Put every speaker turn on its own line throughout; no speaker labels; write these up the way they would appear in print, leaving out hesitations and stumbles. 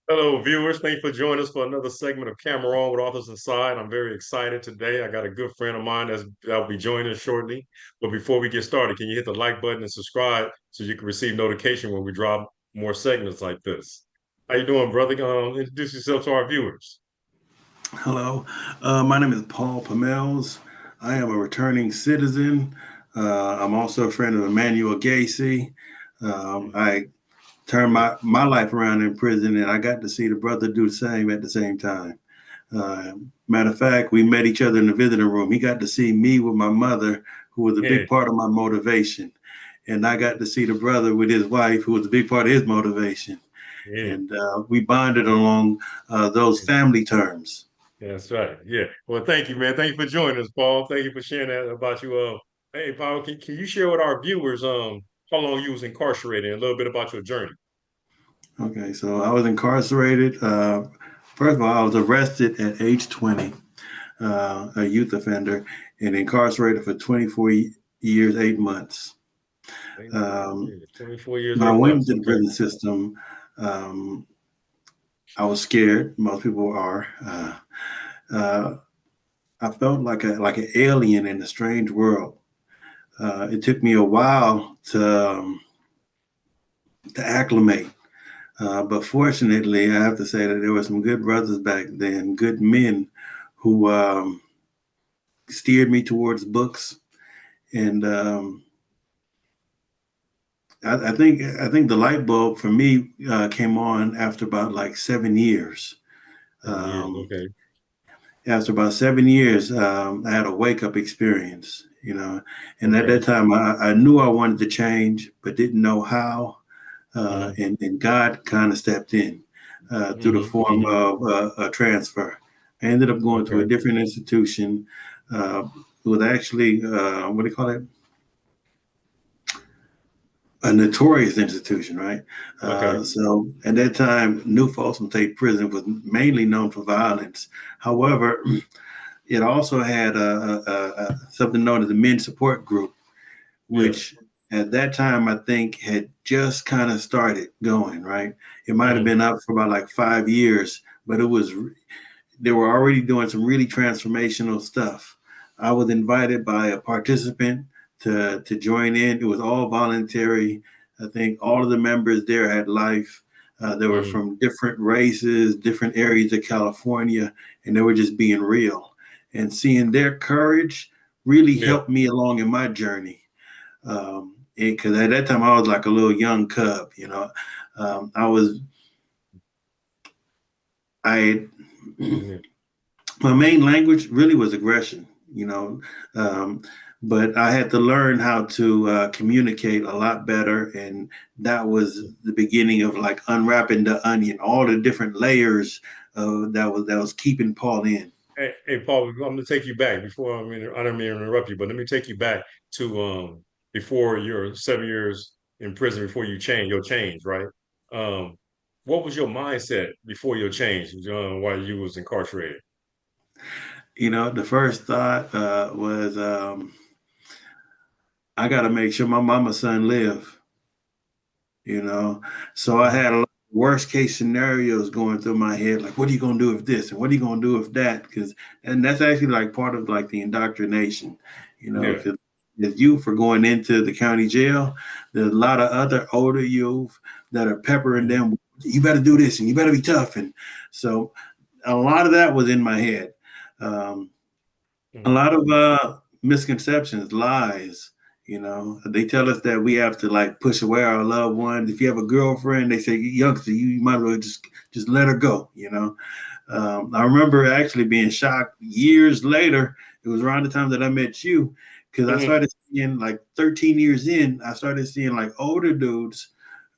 Hello, viewers. Thanks for joining us for another segment of Camera On with Authors Inside. I'm very excited today. I got a good friend of mine that'll be joining us shortly. But before we get started, can you hit the like button and subscribe so you can receive notification when we drop more segments like this? How you doing, brother? Introduce yourself to our viewers.
Hello, my name is Paul Pamels. I am a returning citizen. I'm also a friend of Emmanuel Gacy. I turned my life around in prison, and I got to see the brother do the same at the same time. Matter of fact, we met each other in the visiting room. He got to see me with my mother, who was a
Yeah,
big part of my motivation, and I got to see the brother with his wife, who was a big part of his motivation.
yeah.
And we bonded along those family terms.
That's right. Yeah. Well, thank you, man. Thank you for joining us, Paul. Thank you for sharing that about you. Hey, Paul, can you share with our viewers how long you was incarcerated and a little bit about your journey?
Okay, so I was incarcerated. First of all, I was arrested at age 20, a youth offender, and incarcerated for 24 years, 8 months.
24
Um,
years. 24 years,
when I
eight
went
months.
into the
Okay.
prison system, um, I was scared. Most people are. Uh, I felt like an alien in a strange world. It took me a while to acclimate. But fortunately, I have to say that there were some good brothers back then, good men who steered me towards books. And I think the light bulb for me came on after about like 7 years.
7 years.
Um,
Okay.
After about 7 years, I had a wake up experience, and at
Okay.
that time I knew I wanted to change, but didn't know how.
Hmm.
And God kind of stepped in through the
Hmm.
form
Hmm.
of a transfer. I ended up going to a
Okay.
different institution. It was actually, what do you call it? A notorious institution, right?
Okay.
So at that time, New Folsom State Prison was mainly known for violence. However, it also had something known as the Men Support Group,
Yeah.
which at that time I think had just kind of started going, right? It might have
Hmm.
been up for about like 5 years, but they were already doing some really transformational stuff. I was invited by a participant to join in. It was all voluntary. I think all of the members there had life. They were
Hmm.
from different races, different areas of California, and they were just being real. And seeing their courage really
Yeah.
helped me along in my journey. Because at that time I was like a little young cub, I was I
Yeah.
my main language really was aggression, um, but I had to learn how to communicate a lot better, and that was the beginning of like unwrapping the onion, all the different layers that was keeping Paul in.
Hey, Paul, I'm going to take you back before I don't mean to interrupt you, but let me take you back to before your 7 years in prison, before your change, right? Um, what was your mindset before your change while you was incarcerated?
The first thought was I got to make sure my mama's son live. you know. So I
Hmm.
had a lot of worst case scenarios going through my head, like, what are you gonna do with this, and what are you gonna do with that? And that's actually like part of like the indoctrination,
Yeah.
because as youth are going into the county jail, there's a lot of other older youth that are peppering
Hmm.
them. You better do this, and you better be tough, and so a lot of that was in my head. Um, a
Hmm.
lot of misconceptions, lies. They tell us that we have to like push away our loved ones. If you have a girlfriend, they say, youngster, you might as well just let her go. I remember actually being shocked years later. It was around the time that I met you, because I
Hmm.
started seeing like 13 years in, I started seeing like older dudes,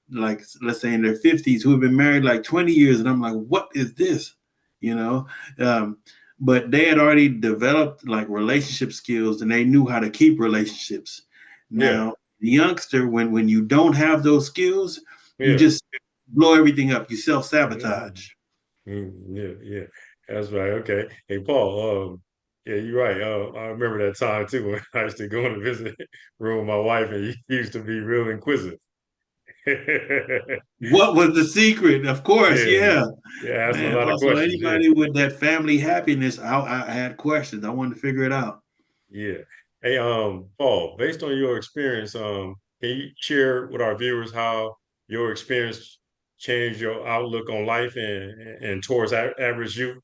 like let's say in their 50s, who have been married like 20 years, and I'm like, what is this? You know, um, but they had already developed like relationship skills, and they knew how to keep relationships.
Yeah.
Now, the youngster, when you don't have those skills, you
Yeah.
just blow everything up. You self
Hmm.
sabotage.
Yeah. Yeah. That's right. Okay. Hey, Paul. Yeah, you're right. I remember that time too when I used to go in the visit room with my wife, and you used to be real inquisitive.
What was the secret? Of course,
Yeah,
yeah,
yeah, asking a
man.
lot of
Also,
questions. Yeah,
anybody with that family happiness, I had questions. I wanted to figure it out.
yeah. Hey, Paul, based on your experience, can you share with our viewers how your experience changed your outlook on life and towards average youth?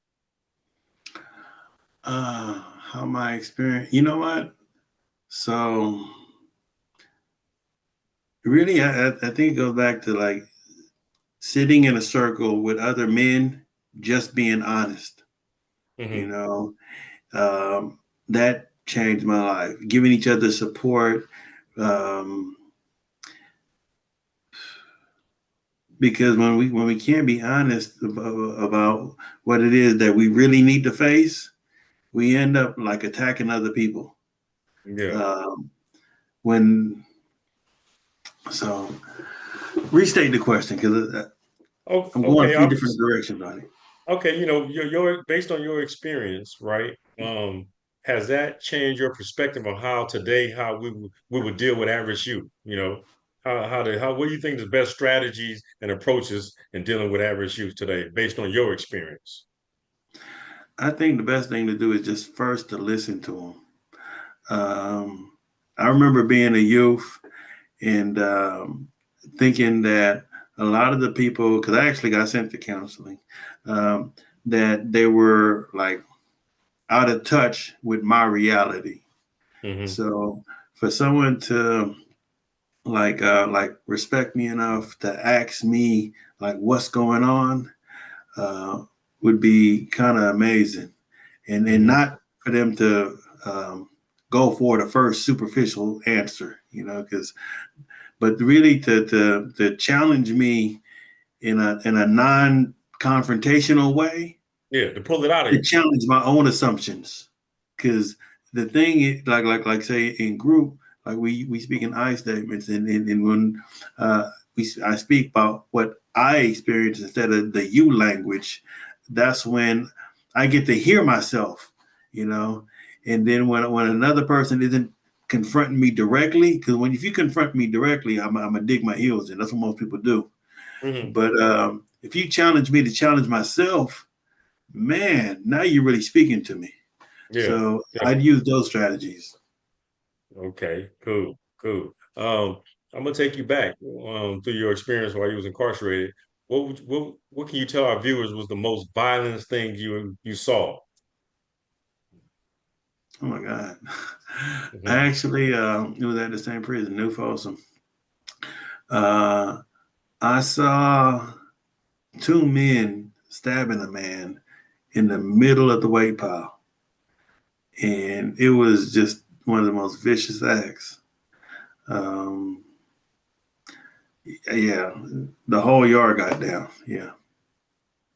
How my experience? You know what? So really, I think it goes back to like sitting in a circle with other men, just being honest. You
Hmm.
know, that changed my life. Giving each other support, um, because when we can't be honest about what it is that we really need to face, we end up like attacking other people.
Yeah.
Um, when so restate the question because
Oh,
I'm going a
okay.
few different directions on it.
Okay, your based on your experience, right? Has that changed your perspective on how today how we would deal with average youth? How what do you think is the best strategies and approaches in dealing with average youth today, based on your experience?
I think the best thing to do is just first to listen to them. I remember being a youth and thinking that a lot of the people, because I actually got sent to counseling, um, that they were like out of touch with my reality.
Hmm.
So for someone to like respect me enough to ask me like what's going on uh, would be kind of amazing, and
Hmm.
not for them to go for the first superficial answer, because but really to challenge me in a non confrontational way,
Yeah, to pull it out of
to
you.
challenge my own assumptions. Because the thing is, like say in group, like we speak in I statements, and when I speak about what I experience instead of the you language, that's when I get to hear myself, you know. And then when another person isn't confronting me directly, because when if you confront me directly, I'm gonna dig my heels in. That's what most people do.
Hmm.
But if you challenge me to challenge myself, man, now you're really speaking to me.
Yeah,
So I'd
definitely.
use those strategies.
Okay, cool, cool. I'm gonna take you back through your experience while you was incarcerated. What can you tell our viewers was the most violent thing you saw?
Oh my God. I
Hmm.
actually it was at the same prison, New Folsom. Uh, I saw two men stabbing a man in the middle of the weight pile. And it was just one of the most vicious acts. Um, yeah, the whole yard got down. Yeah.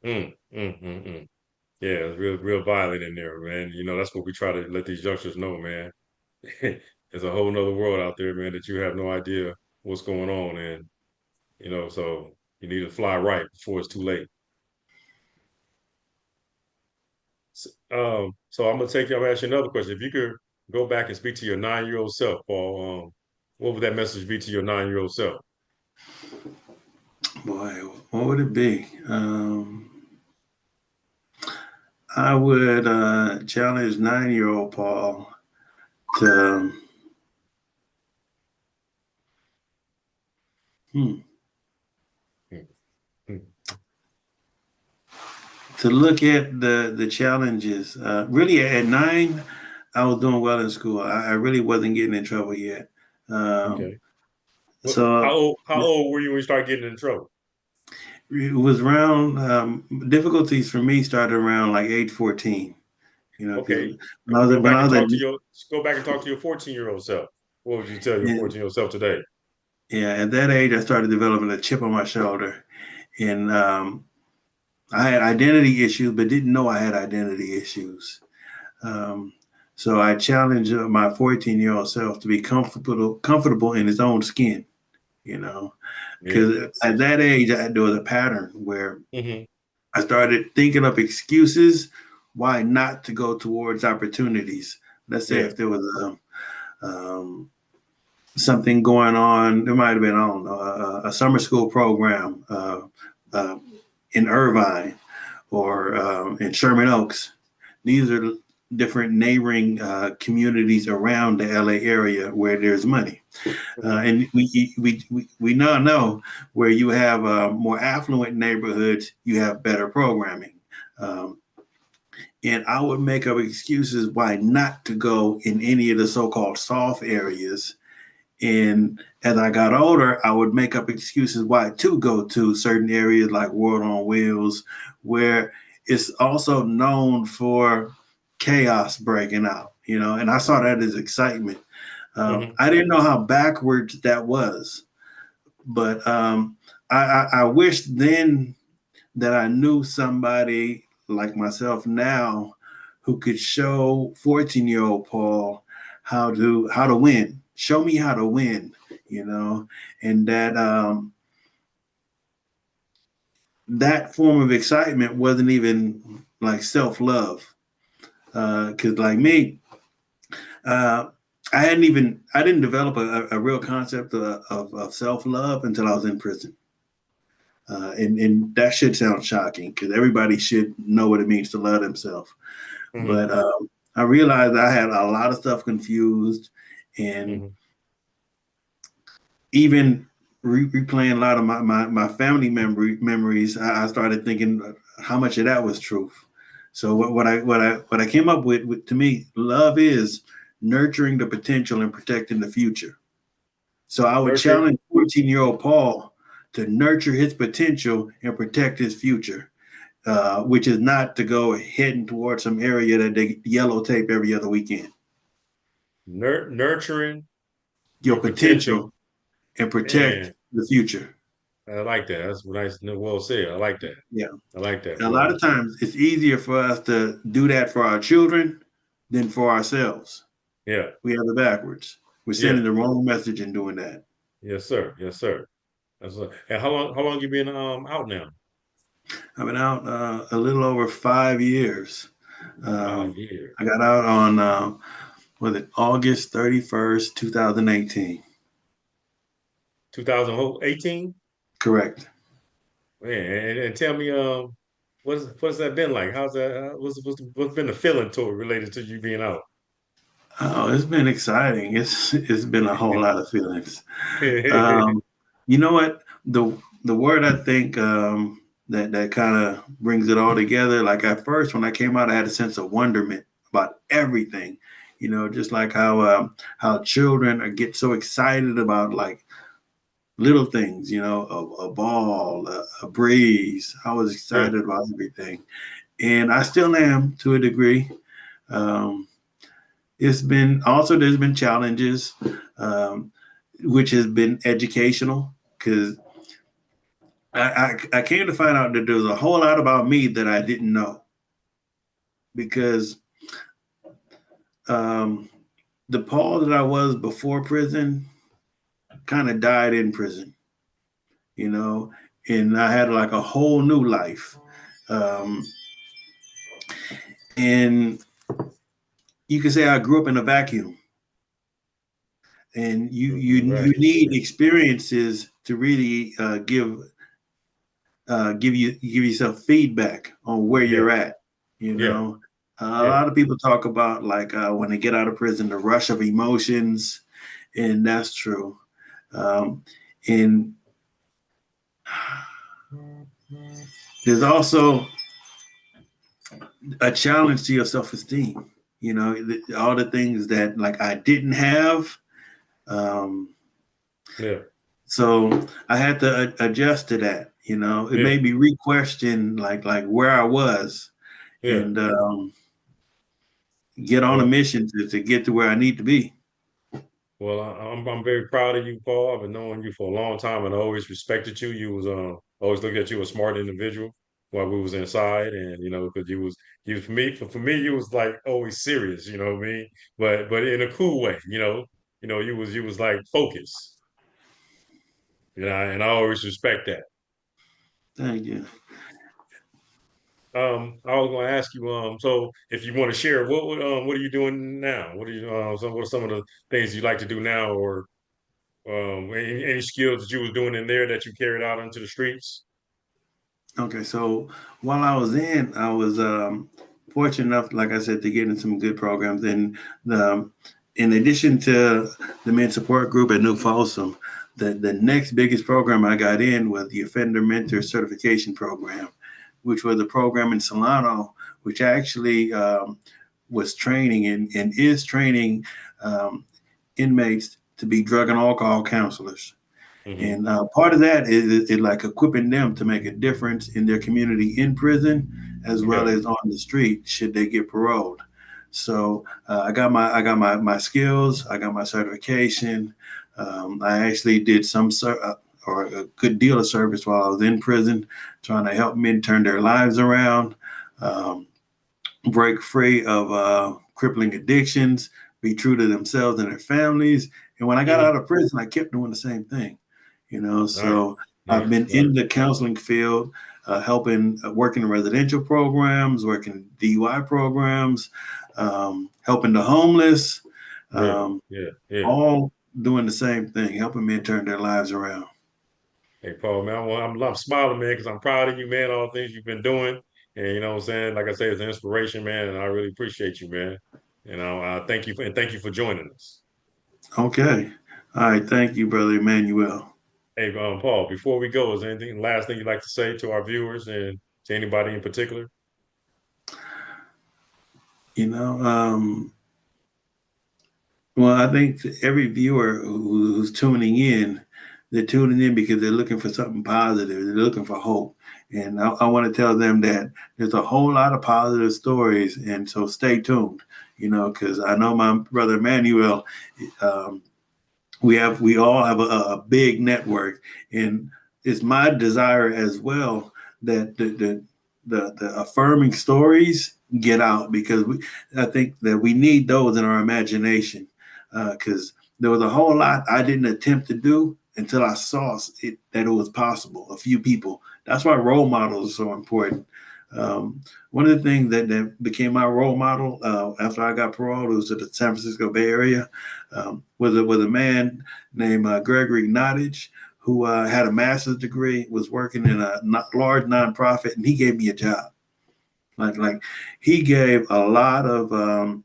Mm, mm, mm, mm. Yeah, it's real violent in there, man. That's what we try to let these youngsters know, man. There's a whole nother world out there, man, that you have no idea what's going on, and so you need to fly right before it's too late. So I'm gonna ask you another question. If you could go back and speak to your 9-year-old self, Paul, what would that message be to your 9-year-old self?
Boy, what would it be? I would challenge 9-year-old Paul to hmm,
Mm, mm,
to look at the challenges. Really, at 9, I was doing well in school. I really wasn't getting in trouble yet. Um,
okay. What,
so
how old were you when you started getting in trouble?
it was around difficulties for me started around like age 14.
Okay.
Because when I was when I was at
Go back and talk to your 14-year-old self. What would you tell your
yeah,
14-year-old self today?
yeah, at that age, I started developing a chip on my shoulder, and I had identity issues, but didn't know I had identity issues. Um, so I challenged my 14-year-old self to be comfortable in his own skin, you know,
Yeah.
because at that age, there was a pattern where
Hmm.
I started thinking up excuses why not to go towards opportunities. Let's say
Yeah.
if there was um, something going on. There might have been, I don't know, a summer school program uh, in Irvine or in Sherman Oaks. These are different neighboring communities around the LA area where there's money.
Mhm.
And we now know where you have more affluent neighborhoods, you have better programming. Um, and I would make up excuses why not to go in any of the so-called soft areas. And as I got older, I would make up excuses why to go to certain areas like World on Wheels, where it's also known for chaos breaking out, and I saw that as excitement.
Mhm.
I didn't know how backwards that was, but I wish then that I knew somebody like myself now who could show 14-year-old Paul how to win. Show me how to win, and that form of excitement wasn't even like self-love. Because like me, uh, I didn't develop a real concept of self-love until I was in prison. And that should sound shocking because everybody should know what it means to love themselves.
Mhm.
But I realized I had a lot of stuff confused, and
Mhm.
even replaying a lot of my family memories, I started thinking how much of that was truth. So what I came up with to me, love is nurturing the potential and protecting the future. So I would
Nurture.
challenge 14-year-old Paul to nurture his potential and protect his future, which is not to go heading towards some area that they yellow tape every other weekend.
Nurturing
Your
your potential.
potential and protect
Man,
the future.
I like that. That's nice. Well said. I like that.
Yeah.
I like that,
A lot
bro.
of times it's easier for us to do that for our children than for ourselves.
Yeah.
We have it backwards. We're
Yeah.
sending the wrong message in doing that.
Yes, sir. Yes, sir. And how long you been out now?
I've been out a little over 5 years.
Five
Um,
years.
I got out on was it August 31st,
2018?
Correct.
Man, and tell me, what's that been like? How's that? What's been the feeling to it related to you being out?
Oh, it's been exciting. It's been a whole lot of feelings. Um, you know what? The word I think that kind of brings it all together. Like at first, when I came out, I had a sense of wonderment about everything. Just like how children get so excited about like little things. A ball, a breeze. I was
Yeah.
excited about everything, and I still am to a degree. Um, it's been also there's been challenges, um, which has been educational because I came to find out that there was a whole lot about me that I didn't know because um, the Paul that I was before prison kind of died in prison, you know, and I had like a whole new life. Um, and you can say I grew up in a vacuum, and you
Right.
need experiences to really give yourself feedback on where
Yeah.
you're at. You
Yeah.
know, a
Yeah.
lot of people talk about like when they get out of prison, the rush of emotions, and that's true. Um, and there's also a challenge to your self-esteem. All the things that like I didn't have. Um,
Yeah.
so I had to adjust to that. It
Yeah.
made me re-question like where I was
Yeah.
and get on a
Well,
mission to get to where I need to be.
I'm very proud of you, Paul. I've been knowing you for a long time, and I always respected you. You was always looked at you as a smart individual while we was inside, and because you for me you was like always serious. You know what I mean? But in a cool way. You was like focused. And I always respect that.
Thank you.
I was going to ask you, so if you want to share, what are you doing now? What are some of the things you like to do now, or any skills that you was doing in there that you carried out into the streets?
Okay, so while I was I was fortunate enough, like I said, to get in some good programs. And the, in addition to the men support group at New Folsom, the next biggest program I got in was the Offender Mentor Certification Program, which was a program in Solano, which actually was training and is training um, inmates to be drug and alcohol counselors.
Hmm.
And part of that is like equipping them to make a difference in their community in prison, as well
Yeah.
as on the street should they get paroled. So I got my skills, I got my certification. I actually did or a good deal of service while I was in prison, trying to help men turn their lives around, um, break free of crippling addictions, be true to themselves and their families. And when I got out
Hmm.
of prison, I kept doing the same thing, you know. So
Nice,
I've
nice,
been in
nice.
the counseling field, helping, working in residential programs, working DUI programs, helping the homeless,
Yeah,
um,
yeah, yeah.
all doing the same thing, helping men turn their lives around.
Hey, Paul, man, well, I'm smiling, man, because I'm proud of you, man, all the things you've been doing. And you know what I'm saying? Like I say, it's an inspiration, man, and I really appreciate you, man. And I thank you and thank you for joining us.
Okay. All right. Thank you, Brother Emmanuel.
Hey, Paul, before we go, is there anything last thing you'd like to say to our viewers and to anybody in particular?
You know, well, I think every viewer who's tuning in, they're tuning in because they're looking for something positive. They're looking for hope. And I want to tell them that there's a whole lot of positive stories. And so stay tuned, because I know my brother Emmanuel, um, we all have a big network. And it's my desire as well that the affirming stories get out because I think that we need those in our imagination because there was a whole lot I didn't attempt to do until I saw that it was possible. A few people. That's why role models are so important. One of the things that became my role model after I got paroled, it was to the San Francisco Bay Area, was a man named Gregory Nottage, who had a master's degree, was working in a large nonprofit, and he gave me a job. Like he gave a lot of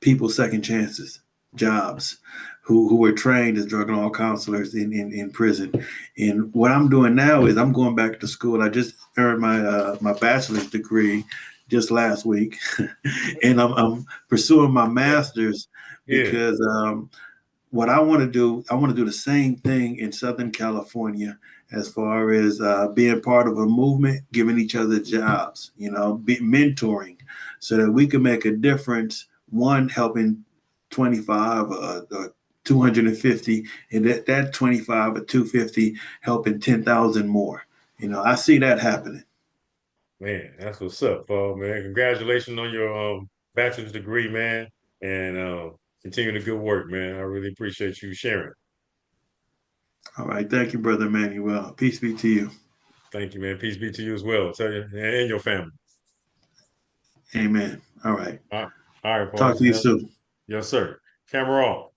people second chances, jobs, who were trained as drug and alcohol counselors in prison. And what I'm doing now is I'm going back to school. I just earned my bachelor's degree just last week, and I'm pursuing my master's
Yeah,
because what I want to do the same thing in Southern California as far as being part of a movement, giving each other jobs, mentoring, so that we can make a difference. One, helping 25 or 250, and that 25 or 250 helping 10,000 more. I see that happening.
man, that's what's up, Paul, man. Congratulations on your bachelor's degree, man, and continue the good work, man. I really appreciate you sharing.
All right. Thank you, Brother Emmanuel. Peace be to you.
Thank you, man. Peace be to you as well. Tell you and your family.
Amen. All right.
All right, Paul.
Talk to you soon.
Yes, sir. Camera off.